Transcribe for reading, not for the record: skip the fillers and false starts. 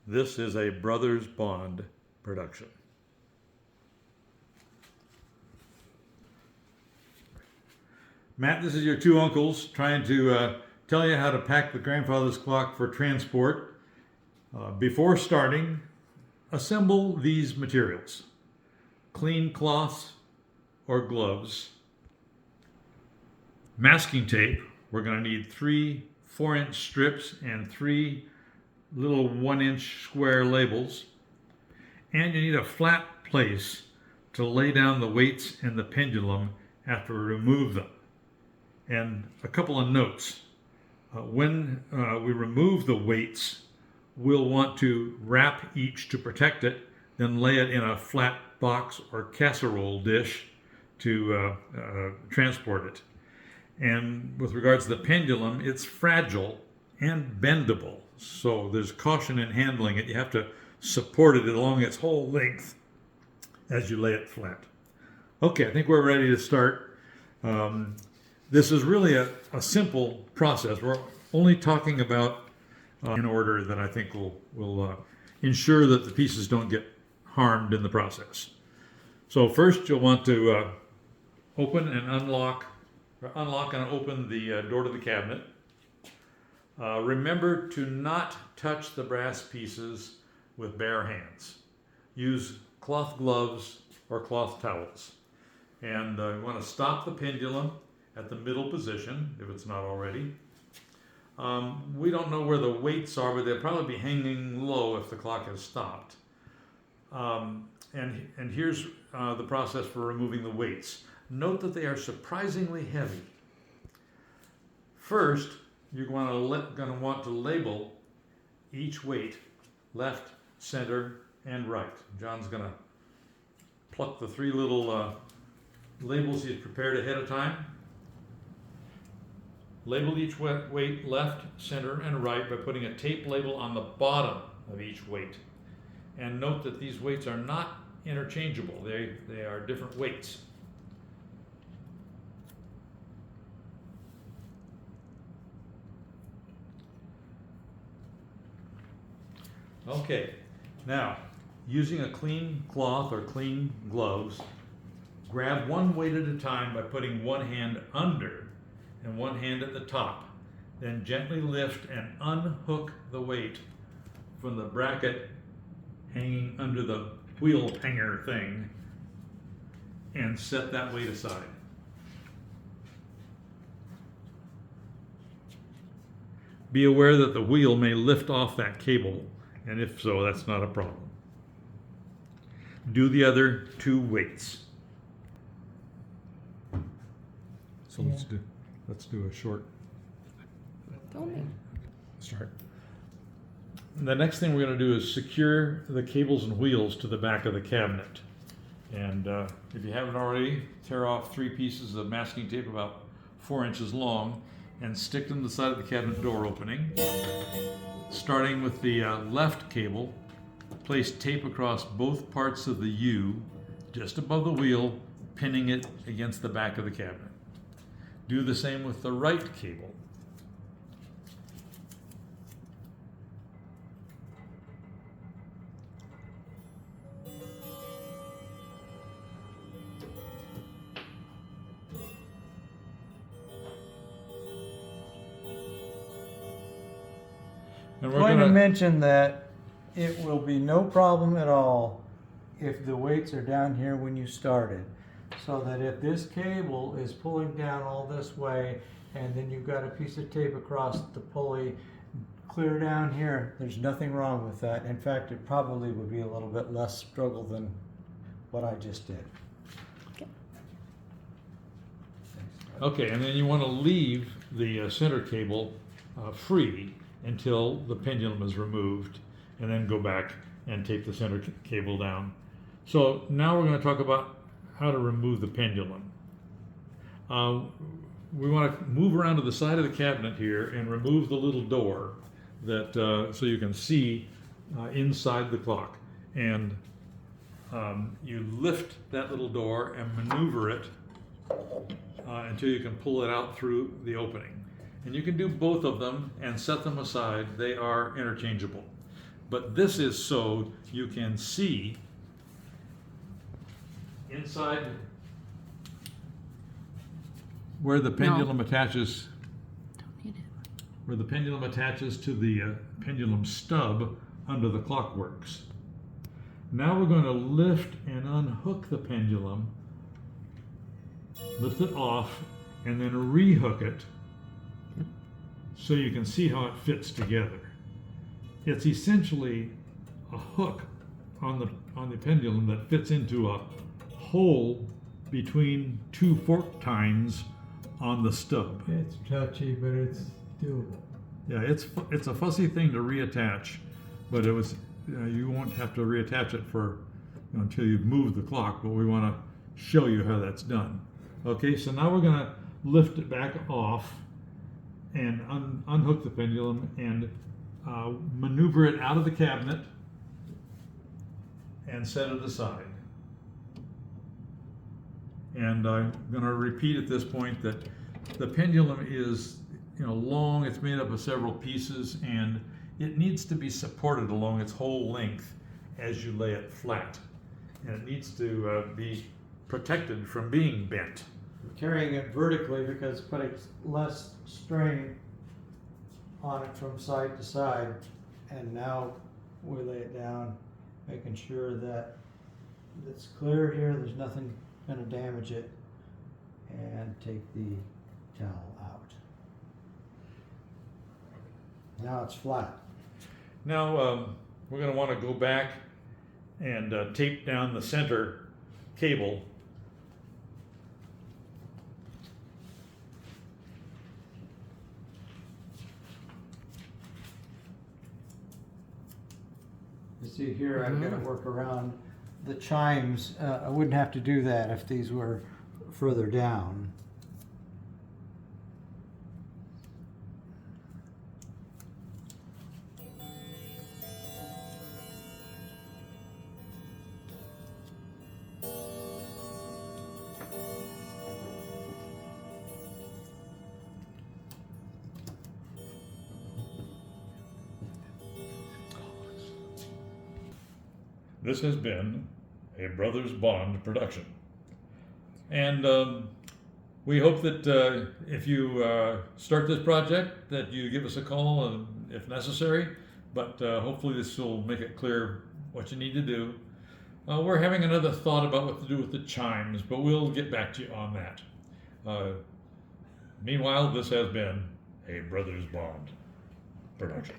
This is a Brothers Bond production. Matt, this is your two uncles trying to tell you how to pack the grandfather's clock for transport. Before starting, assemble these materials: clean cloths or gloves, masking tape. We're going to need 3 4-inch strips and 3 little 1-inch square labels. And you need a flat place to lay down the weights and the pendulum after we remove them. And a couple of notes. When we remove the weights, we'll want to wrap each to protect it, then lay it in a flat box or casserole dish to transport it. And with regards to the pendulum, it's fragile and bendable, so there's caution in handling it. You have to support it along its whole length as you lay it flat. Okay, I think we're ready to start. This is really a simple process. We're only talking about in order that I think will ensure that the pieces don't get harmed in the process. So first you'll want to open and unlock and open the door to the cabinet. Remember to not touch the brass pieces with bare hands. Use cloth gloves or cloth towels. And you want to stop the pendulum at the middle position, if it's not already. We don't know where the weights are, but they'll probably be hanging low if the clock has stopped. And here's the process for removing the weights. Note that they are surprisingly heavy. First, you're going to want to label each weight: left, center, and right. John's going to pluck the 3 little labels he's prepared ahead of time. Label each weight left, center, and right by putting a tape label on the bottom of each weight. And note that these weights are not interchangeable. They are different weights. Okay, now, using a clean cloth or clean gloves, grab one weight at a time by putting one hand under and one hand at the top. Then gently lift and unhook the weight from the bracket hanging under the wheel hanger thing and set that weight aside. Be aware that the wheel may lift off that cable, and if so, that's not a problem. Do the other 2 weights. So let's do a short start. The next thing we're going to do is secure the cables and wheels to the back of the cabinet. And if you haven't already, tear off 3 pieces of masking tape about 4 inches long and stick them to the side of the cabinet door opening. Starting with the left cable, place tape across both parts of the U just above the wheel, pinning it against the back of the cabinet. Do the same with the right cable. And I'm going to mention that it will be no problem at all if the weights are down here when you started. So that if this cable is pulling down all this way and then you've got a piece of tape across the pulley clear down here, there's nothing wrong with that. In fact, it probably would be a little bit less struggle than what I just did. Okay, and then you want to leave the center cable free until the pendulum is removed, and then go back and tape the center cable down. So now we're going to talk about how to remove the pendulum. We want to move around to the side of the cabinet here and remove the little door that so you can see inside the clock. And you lift that little door and maneuver it until you can pull it out through the opening. And you can do both of them and set them aside. They are interchangeable. but this is so you can see inside where the pendulum attaches, Don't need it. where the pendulum attaches to the pendulum stub under the Clockworks. Now we're going to lift and unhook the pendulum, lift it off, and then rehook it so you can see how it fits together. It's essentially a hook on the pendulum that fits into a hole between two fork tines on the stub. It's touchy, but it's doable. Yeah, it's a fussy thing to reattach, but it was you won't have to reattach it for until you've moved the clock. But we want to show you how that's done. Okay, so now we're going to lift it back off and unhook the pendulum and maneuver it out of the cabinet and set it aside. And I'm going to repeat at this point that the pendulum is long. It's made up of several pieces, and it needs to be supported along its whole length as you lay it flat, and it needs to be protected from being bent. Carrying it vertically because putting less strain on it from side to side, and now we lay it down, making sure that it's clear here, there's nothing going to damage it, and take the towel out. Now it's flat. Now we're going to want to go back and tape down the center cable. You see here, I've got to work around the chimes. I wouldn't have to do that if these were further down. This has been a Brothers Bond production. And we hope that if you start this project, that you give us a call if necessary. But hopefully this will make it clear what you need to do. We're having another thought about what to do with the chimes, but we'll get back to you on that. Meanwhile, this has been a Brothers Bond production.